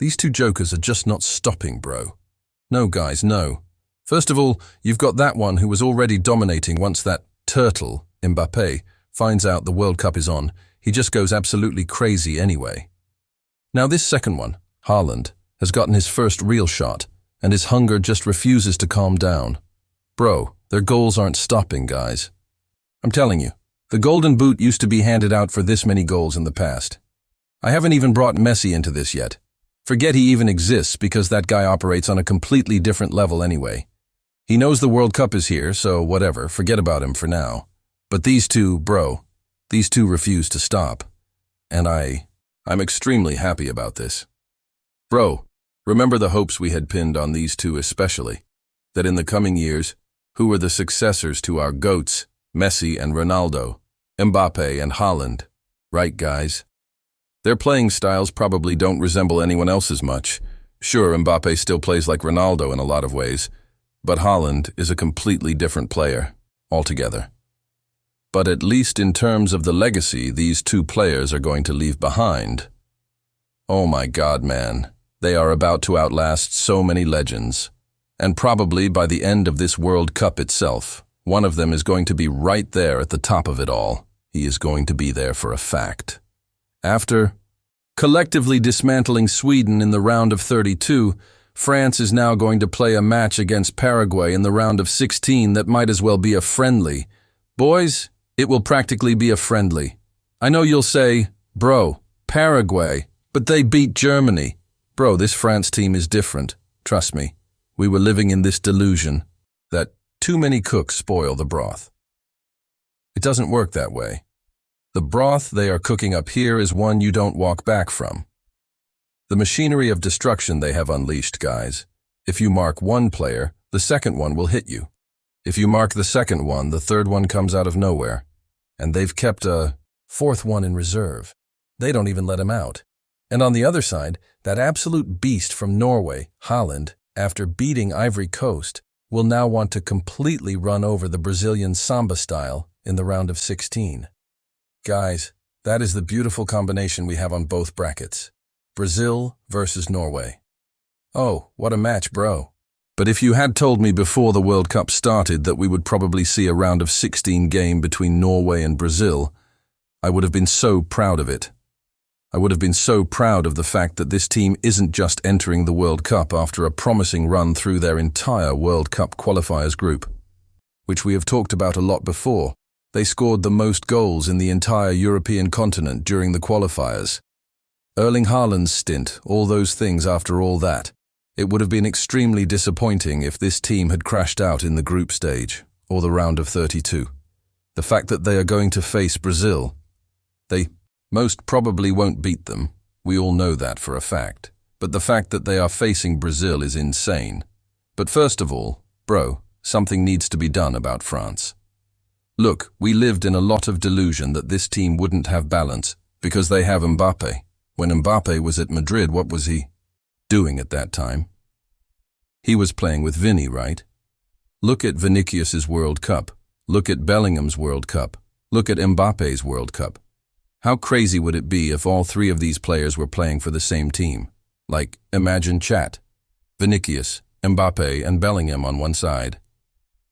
These two jokers are just not stopping, bro. No, guys, no. First of all, you've got that one who was already dominating once that turtle, Mbappé, finds out the World Cup is on. He just goes absolutely crazy anyway. Now this second one, Haaland, has gotten his first real shot, and his hunger just refuses to calm down. Bro, their goals aren't stopping, guys. I'm telling you, the Golden Boot used to be handed out for this many goals in the past. I haven't even brought Messi into this yet. Forget he even exists because that guy operates on a completely different level anyway. He knows the World Cup is here, so whatever, forget about him for now. But these two, bro, these two refuse to stop. And I'm extremely happy about this. Bro, remember the hopes we had pinned on these two especially, that in the coming years, who were the successors to our GOATs, Messi and Ronaldo, Mbappé and Haaland, right guys? Their playing styles probably don't resemble anyone else's much. Sure, Mbappé still plays like Ronaldo in a lot of ways, but Haaland is a completely different player, altogether. But at least in terms of the legacy these two players are going to leave behind. Oh my God, man, they are about to outlast so many legends. And probably by the end of this World Cup itself, one of them is going to be right there at the top of it all. He is going to be there for a fact. After collectively dismantling Sweden in the round of 32, France is now going to play a match against Paraguay in the round of 16 that might as well be a friendly. Boys, it will practically be a friendly. I know you'll say, bro, Paraguay, but they beat Germany. Bro, this France team is different. Trust me, we were living in this delusion that too many cooks spoil the broth. It doesn't work that way. The broth they are cooking up here is one you don't walk back from. The machinery of destruction they have unleashed, guys. If you mark one player, the second one will hit you. If you mark the second one, the third one comes out of nowhere. And they've kept a fourth one in reserve. They don't even let him out. And on the other side, that absolute beast from Norway, Haaland, after beating Ivory Coast, will now want to completely run over the Brazilian Samba style in the round of 16. Guys, that is the beautiful combination we have on both brackets. Brazil versus Norway. Oh, what a match, bro. But if you had told me before the World Cup started that we would probably see a round of 16 game between Norway and Brazil, I would have been so proud of it. I would have been so proud of the fact that this team isn't just entering the World Cup after a promising run through their entire World Cup qualifiers group, which we have talked about a lot before. They scored the most goals in the entire European continent during the qualifiers. Erling Haaland's stint, all those things after all that. It would have been extremely disappointing if this team had crashed out in the group stage, or the round of 32. The fact that they are going to face Brazil, they most probably won't beat them. We all know that for a fact. But the fact that they are facing Brazil is insane. But first of all, bro, something needs to be done about France. Look, we lived in a lot of delusion that this team wouldn't have balance because they have Mbappé. When Mbappé was at Madrid, what was he doing at that time? He was playing with Vinny, right? Look at Vinicius's World Cup. Look at Bellingham's World Cup. Look at Mbappé's World Cup. How crazy would it be if all three of these players were playing for the same team? Like, imagine chat. Vinicius, Mbappé, and Bellingham on one side.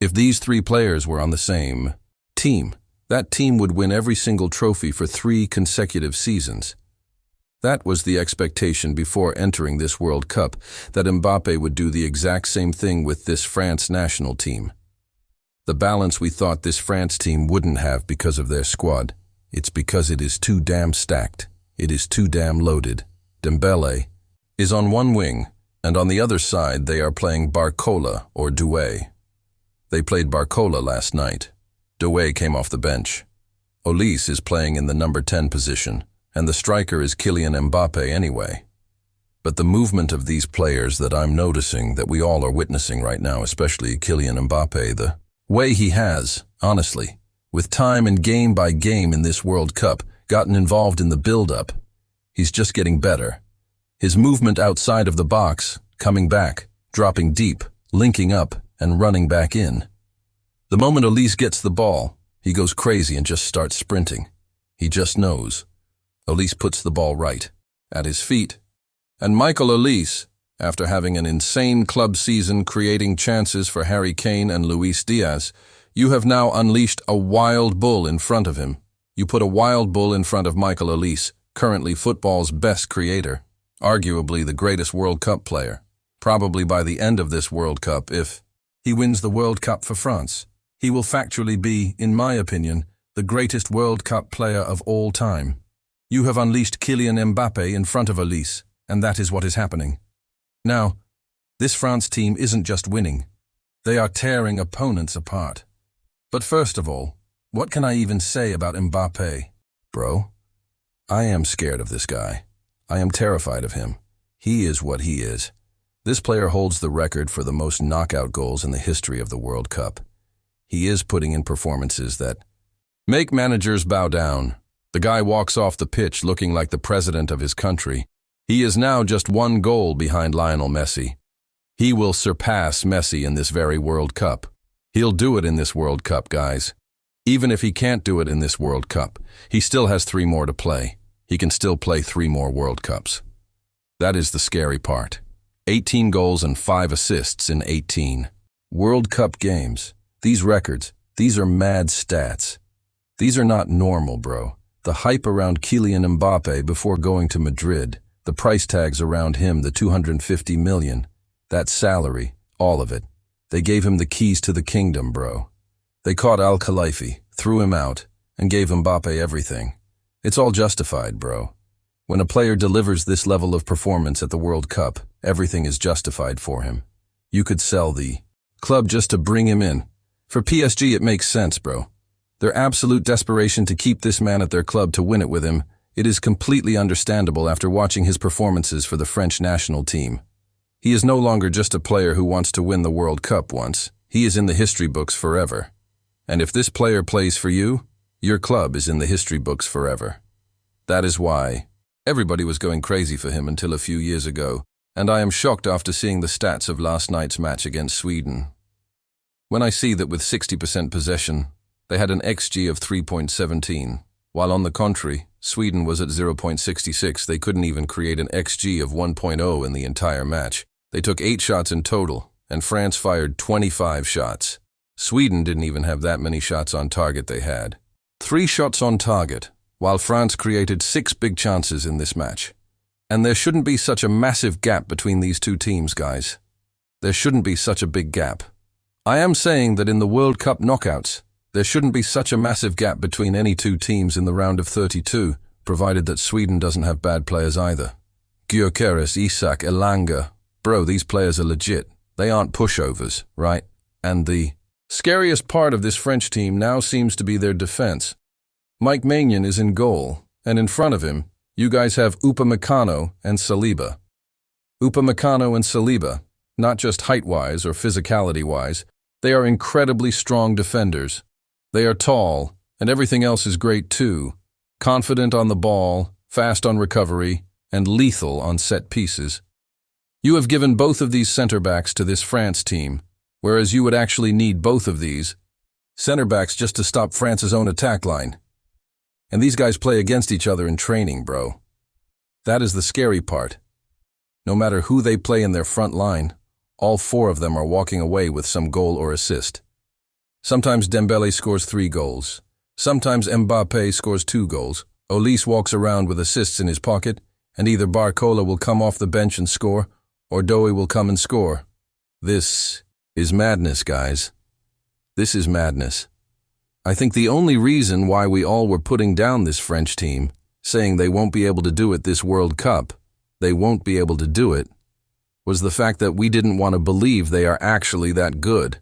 If these three players were on the same team, that team would win every single trophy for 3 consecutive seasons. That was the expectation before entering this World Cup, that Mbappé would do the exact same thing with this France national team. The balance we thought this France team wouldn't have because of their squad. It's because it is too damn stacked. It is too damn loaded. Dembélé is on one wing, and on the other side they are playing Barcola or Doué. They played Barcola last night. Doué came off the bench. Olise is playing in the number 10 position, and the striker is Kylian Mbappé anyway. But the movement of these players that I'm noticing, that we all are witnessing right now, especially Kylian Mbappé, the way he has, honestly, with time and game by game in this World Cup, gotten involved in the build-up, he's just getting better. His movement outside of the box, coming back, dropping deep, linking up, and running back in. The moment Olise gets the ball, he goes crazy and just starts sprinting. He just knows. Olise puts the ball right, at his feet, And Michael Olise, after having an insane club season creating chances for Harry Kane and Luis Diaz, you have now unleashed a wild bull in front of him. You put a wild bull in front of Michael Olise, currently football's best creator, arguably the greatest World Cup player, probably by the end of this World Cup if he wins the World Cup for France. He will factually be, in my opinion, the greatest World Cup player of all time. You have unleashed Kylian Mbappé in front of Olise, and that is what is happening. Now, this France team isn't just winning. They are tearing opponents apart. But first of all, what can I even say about Mbappé? Bro, I am scared of this guy. I am terrified of him. He is what he is. This player holds the record for the most knockout goals in the history of the World Cup. He is putting in performances that make managers bow down. The guy walks off the pitch looking like the president of his country. He is now just one goal behind Lionel Messi. He will surpass Messi in this very World Cup. He'll do it in this World Cup, guys. Even if he can't do it in this World Cup, he still has 3 more to play. He can still play 3 more World Cups. That is the scary part. 18 goals and 5 assists in 18 World Cup games. These records, these are mad stats. These are not normal, bro. The hype around Kylian Mbappé before going to Madrid, the price tags around him, the 250 million, that salary, all of it. They gave him the keys to the kingdom, bro. They caught Al-Khalifi, threw him out, and gave Mbappé everything. It's all justified, bro. When a player delivers this level of performance at the World Cup, everything is justified for him. You could sell the club just to bring him in. For PSG, it makes sense, bro. Their absolute desperation to keep this man at their club to win it with him, it is completely understandable after watching his performances for the French national team. He is no longer just a player who wants to win the World Cup once. He is in the history books forever. And if this player plays for you, your club is in the history books forever. That is why everybody was going crazy for him until a few years ago, and I am shocked after seeing the stats of last night's match against Sweden. When I see that with 60% possession, they had an XG of 3.17, while on the contrary, Sweden was at 0.66. They couldn't even create an XG of 1.0 in the entire match. They took 8 shots in total, and France fired 25 shots. Sweden didn't even have that many shots on target they had. 3 shots on target, while France created 6 big chances in this match. And there shouldn't be such a massive gap between these two teams, guys. There shouldn't be such a big gap. I am saying that in the World Cup knockouts, there shouldn't be such a massive gap between any two teams in the round of 32, provided that Sweden doesn't have bad players either. Gyökeres, Isak, Elanga. Bro, these players are legit. They aren't pushovers, right? And the scariest part of this French team now seems to be their defense. Mike Maignan is in goal, and in front of him, you guys have Upamecano and Saliba. Upamecano and Saliba, not just height-wise or physicality-wise, they are incredibly strong defenders. They are tall, and everything else is great too. Confident on the ball, fast on recovery, and lethal on set pieces. You have given both of these center-backs to this France team, whereas you would actually need both of these center-backs just to stop France's own attack line. And these guys play against each other in training, bro. That is the scary part. No matter who they play in their front line, all 4 of them are walking away with some goal or assist. Sometimes Dembele scores 3 goals. Sometimes Mbappé scores 2 goals. Olise walks around with assists in his pocket, and either Barcola will come off the bench and score, or Doe will come and score. This is madness, guys. This is madness. I think the only reason why we all were putting down this French team, saying they won't be able to do it this World Cup, they won't be able to do it, was the fact that we didn't want to believe they are actually that good.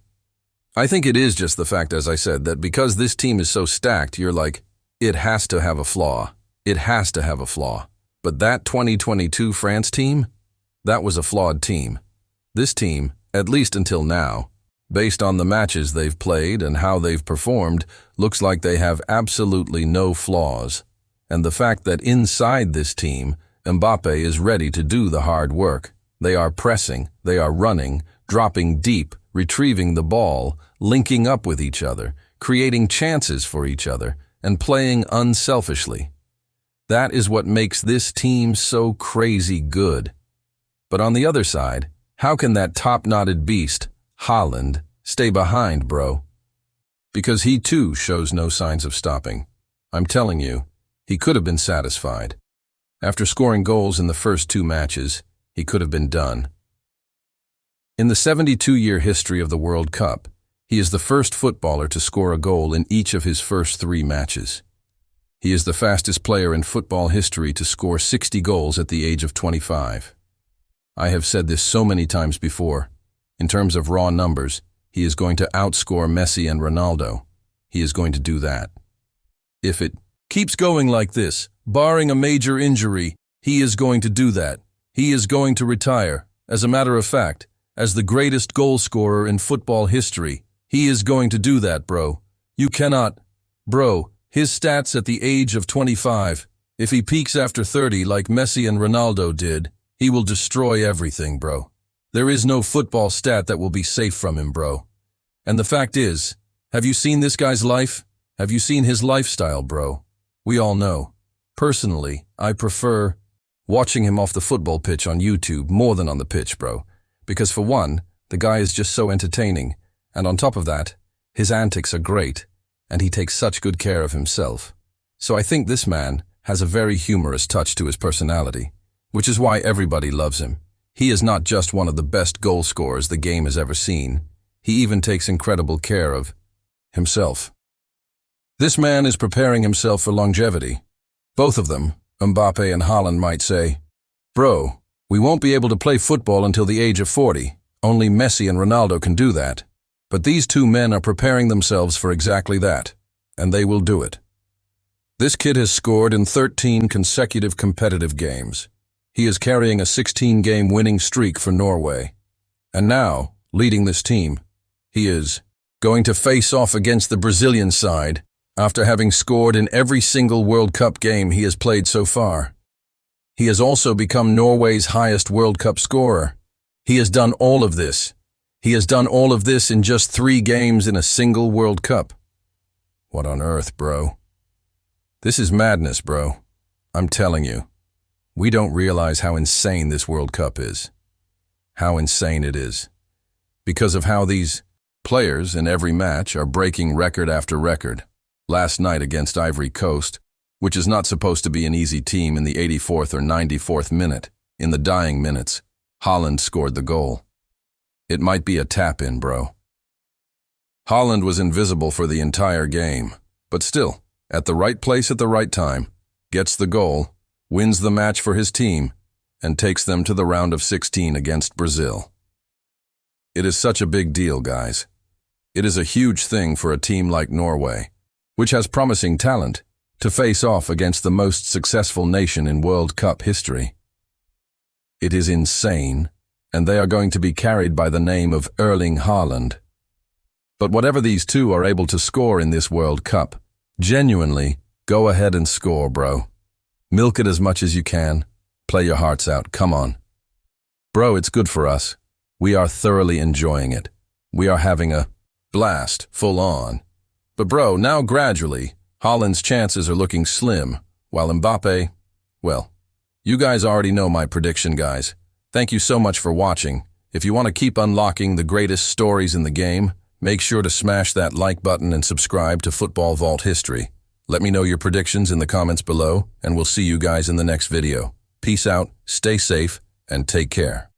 I think it is just the fact, as I said, that because this team is so stacked, you're like, it has to have a flaw. It has to have a flaw. But that 2022 France team, that was a flawed team. This team, at least until now, based on the matches they've played and how they've performed, looks like they have absolutely no flaws. And the fact that inside this team, Mbappé is ready to do the hard work. They are pressing, they are running, dropping deep, retrieving the ball, linking up with each other, creating chances for each other, and playing unselfishly. That is what makes this team so crazy good. But on the other side, how can that top-knotted beast, Haaland, stay behind, bro? Because he too shows no signs of stopping. I'm telling you, he could have been satisfied. After scoring goals in the first 2 matches, he could have been done. In the 72-year history of the World Cup, he is the first footballer to score a goal in each of his first 3 matches. He is the fastest player in football history to score 60 goals at the age of 25. I have said this so many times before. In terms of raw numbers, he is going to outscore Messi and Ronaldo. He is going to do that. If it keeps going like this, barring a major injury, he is going to do that. He is going to retire. As a matter of fact, as the greatest goal scorer in football history, he is going to do that, bro. You cannot. Bro, his stats at the age of 25, if he peaks after 30 like Messi and Ronaldo did, he will destroy everything, bro. There is no football stat that will be safe from him, bro. And the fact is, have you seen this guy's life? Have you seen his lifestyle, bro? We all know. Personally, I prefer watching him off the football pitch on YouTube more than on the pitch, bro. Because for one, the guy is just so entertaining, and on top of that, his antics are great, and he takes such good care of himself. So I think this man has a very humorous touch to his personality, which is why everybody loves him. He is not just one of the best goal scorers the game has ever seen. He even takes incredible care of himself. This man is preparing himself for longevity. Both of them, Mbappé and Haaland, might say, "Bro, we won't be able to play football until the age of 40. Only Messi and Ronaldo can do that." But these 2 men are preparing themselves for exactly that, and they will do it. This kid has scored in 13 consecutive competitive games. He is carrying a 16-game winning streak for Norway. And now, leading this team, he is going to face off against the Brazilian side after having scored in every single World Cup game he has played so far. He has also become Norway's highest World Cup scorer. He has done all of this. He has done all of this in just 3 games in a single World Cup. What on earth, bro? This is madness, bro. I'm telling you. We don't realize how insane this World Cup is. How insane it is. Because of how these players in every match are breaking record after record. Last night against Ivory Coast, which is not supposed to be an easy team, in the 84th or 94th minute, in the dying minutes, Haaland scored the goal. It might be a tap-in, bro. Haaland was invisible for the entire game, but still, at the right place at the right time, gets the goal, wins the match for his team, and takes them to the round of 16 against Brazil. It is such a big deal, guys. It is a huge thing for a team like Norway, which has promising talent, to face off against the most successful nation in World Cup history. It is insane, and they are going to be carried by the name of Erling Haaland. But whatever these 2 are able to score in this World Cup, genuinely, go ahead and score, bro. Milk it as much as you can. Play your hearts out, come on. Bro, it's good for us. We are thoroughly enjoying it. We are having a blast, full on. But bro, now gradually, Haaland's chances are looking slim, while Mbappé, well, you guys already know my prediction, guys. Thank you so much for watching. If you want to keep unlocking the greatest stories in the game, make sure to smash that like button and subscribe to Football Vault History. Let me know your predictions in the comments below, and we'll see you guys in the next video. Peace out, stay safe, and take care.